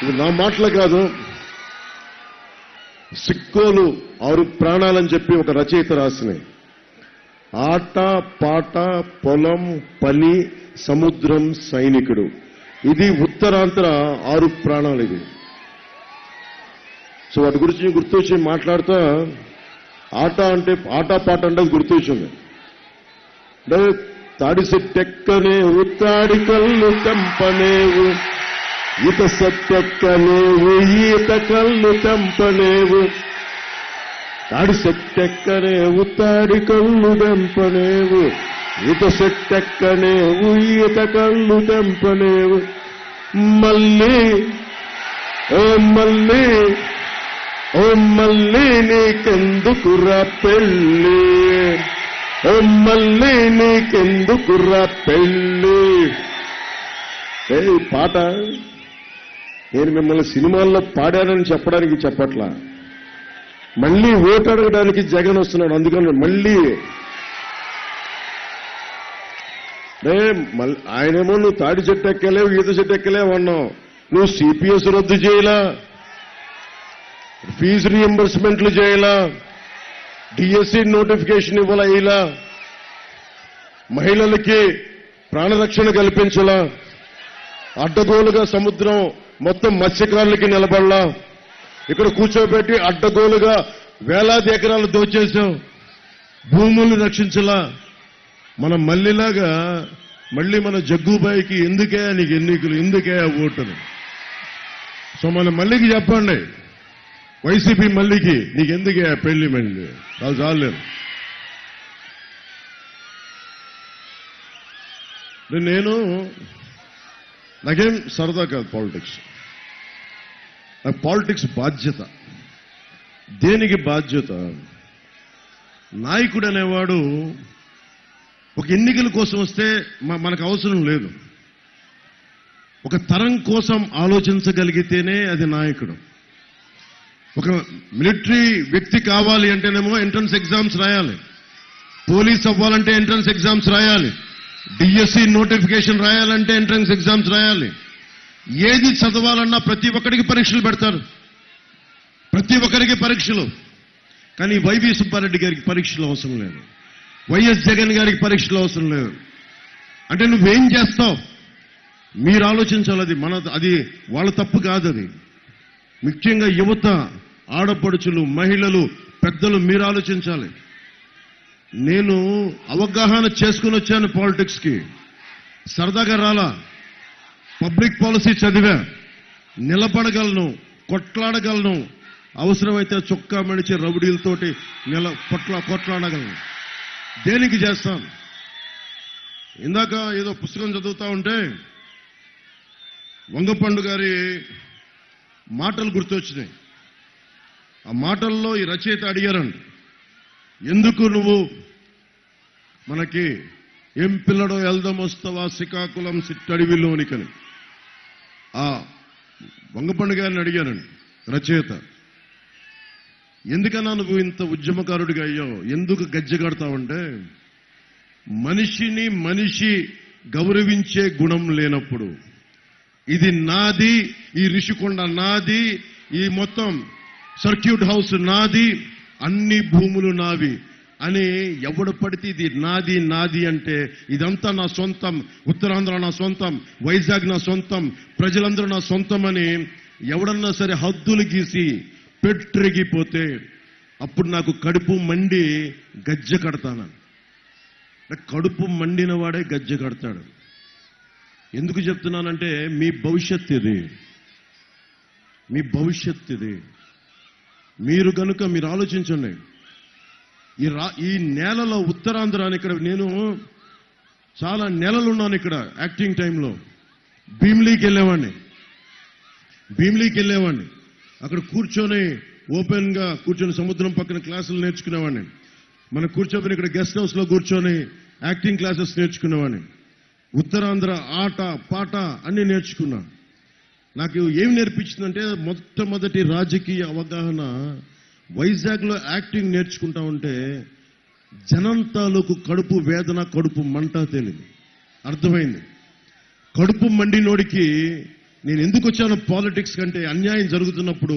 ఇది నా మాటలు కాదు, సిక్కోలు 6 ప్రాణాలని చెప్పి ఒక రచయిత రాసినాయి. ఆట పాట పొలం పని సముద్రం సైనికుడు, ఇది ఉత్తరాంధ్ర 6 ప్రాణాలు. ఇది సో వాటి గురించి గుర్తొచ్చి మాట్లాడుతా, ఆట అంటే ఆట పాట అంటే గుర్తొచ్చింది. అంటే తాడి సెట్టెక్కనేవు తాడి కళ్ళు తెంపనేవు, ఈత సెట్టెక్కనేవు ఈత కళ్ళు తెంపనేవు, తాడి సెట్టెక్కనేవు తాడి కళ్ళు తెంపనేవు, ఈత సెట్టెక్కనేవు ఈత కళ్ళు తెంపనేవు, మళ్ళీ ఓ మళ్ళీ ఓ మళ్ళీ నీకెందుకురా పెళ్ళి, ఓ మళ్ళీ నీకెందుకురా పెళ్ళి. ఈ పాట నేను మిమ్మల్ని సినిమాల్లో పాడానని చెప్పడానికి చెప్పట్లా, మళ్ళీ ఓటు అడగడానికి జగన్ వస్తున్నాడు, అందుకని మళ్ళీ ఆయనేమో నువ్వు తాడి చెట్టు ఎక్కలేవు ఈత చెట్టు ఎక్కలేవు అన్నావు, నువ్వు సిపిఎస్ రద్దు చేయలా, ఫీజు రీఎంబర్స్మెంట్లు చేయలా, డిఎస్సి నోటిఫికేషన్ ఇవ్వాల ఇలా, మహిళలకి ప్రాణరక్షణ కల్పించలా, అడ్డగోలుగా సముద్రం మొత్తం మత్స్యకారులకి నిలబడలా, ఇక్కడ కూర్చోబెట్టి అడ్డగోలుగా వేలాది ఎకరాలు దోచేశాం, భూముల్ని రక్షించలా. మనం మళ్ళీలాగా మళ్ళీ మన జగ్గుబాయికి ఎందుకే నీకు ఎన్నికలు, ఎందుకే ఓటును. సో మన మళ్ళీకి చెప్పండి, వైసీపీ మళ్ళీకి నీకెందుకే పెళ్లి మళ్ళీ చాలా చాలేదు. నేను నాకేం సరదా కాదు పాలిటిక్స్, నాకు పాలిటిక్స్ బాధ్యత. దేనికి బాధ్యత? నాయకుడు అనేవాడు ఒక ఎన్నికల కోసం వస్తే మనకు అవసరం లేదు, ఒక తరం కోసం ఆలోచించగలిగితేనే అది నాయకుడు. ఒక మిలిటరీ వ్యక్తి కావాలి అంటేనేమో ఎంట్రన్స్ ఎగ్జామ్స్ రాయాలి, పోలీస్ అవ్వాలంటే ఎంట్రన్స్ ఎగ్జామ్స్ రాయాలి, డిఎస్సి నోటిఫికేషన్ రాయాలంటే ఎంట్రన్స్ ఎగ్జామ్స్ రాయాలి. ఏది చదవాలన్నా ప్రతి ఒక్కరికి పరీక్షలు పెడతారు, ప్రతి ఒక్కరికి పరీక్షలు. కానీ వైవి సుబ్బారెడ్డి గారికి పరీక్షలు అవసరం లేదు, వైఎస్ జగన్ గారికి పరీక్షలు అవసరం లేదు. అంటే నువ్వేం చేస్తావు మీరు ఆలోచించాలి, అది వాళ్ళ తప్పు కాదు. అది ముఖ్యంగా యువత, ఆడపడుచులు, మహిళలు, పెద్దలు మీరు ఆలోచించాలి. నేను అవగాహన చేసుకుని వచ్చాను పాలిటిక్స్కి, సరదాగా రాలా. పబ్లిక్ పాలసీ చదివా, నిలబడగలను, కొట్లాడగలను, అవసరమైతే చొక్కా మడిచే రౌడీలతోటి కొట్లాడగలను. దేనికి చేస్తాను? ఇందాక ఏదో పుస్తకం చదువుతా ఉంటే వంగపండు గారి మాటలు గుర్తొచ్చినాయి. ఆ మాటల్లో ఈ రచయిత అడిగారండి, ఎందుకు నువ్వు మనకి ఏం పిల్లడో ఎల్దమొస్తవా శ్రీకాకుళం సిట్టడివిలోనికని ఆ వంగపండు గారిని అడిగారండి రచయిత. ఎందుకన్నా నువ్వు ఇంత ఉద్యమకారుడిగా అయ్యావు, ఎందుకు గజ్జెగడతావంటే, మనిషిని మనిషి గౌరవించే గుణం లేనప్పుడు, ఇది నాది, ఈ రిషికొండ నాది, ఈ మొత్తం సర్క్యూట్ హౌస్ నాది, అన్ని భూములు నావి అని ఎవడు పడితే ఇది నాది నాది అంటే, ఇదంతా నా సొంతం, ఉత్తరాంధ్ర నా సొంతం, వైజాగ్ నా సొంతం, ప్రజలందరూ నా సొంతం అని ఎవడన్నా సరే హద్దులు గీసి పెట్రెగిపోతే అప్పుడు నాకు కడుపు మండి గజ్జె కడతాను. కడుపు మండిన వాడే గజ్జె కడతాడు. ఎందుకు చెప్తున్నానంటే మీ భవిష్యత్తు ఇది, మీ భవిష్యత్తు ఇది. మీరు కనుక మీరు ఆలోచించండి. ఈ నేలలో ఉత్తరాంధ్ర ఇక్కడ నేను చాలా నెలలున్నాను, ఇక్కడ యాక్టింగ్ టైంలో భీమిలీకి వెళ్ళేవాడిని. అక్కడ కూర్చొని ఓపెన్ గా కూర్చొని సముద్రం పక్కన క్లాసులు నేర్చుకునేవాడిని. మన కూర్చోబెని ఇక్కడ గెస్ట్ హౌస్ లో కూర్చొని యాక్టింగ్ క్లాసెస్ నేర్చుకునేవాడిని. ఉత్తరాంధ్ర ఆట పాట అన్ని నేర్చుకున్నా. నాకు ఏం నేర్పించిందంటే, మొట్టమొదటి రాజకీయ అవగాహన వైజాగ్ లో యాక్టింగ్ నేర్చుకుంటా ఉంటే జనం తాలూకు కడుపు వేదన, కడుపు మంట తెలియదు, అర్థమైంది. కడుపు మండినోడికి నేను ఎందుకు వచ్చాను పాలిటిక్స్ కంటే, అన్యాయం జరుగుతున్నప్పుడు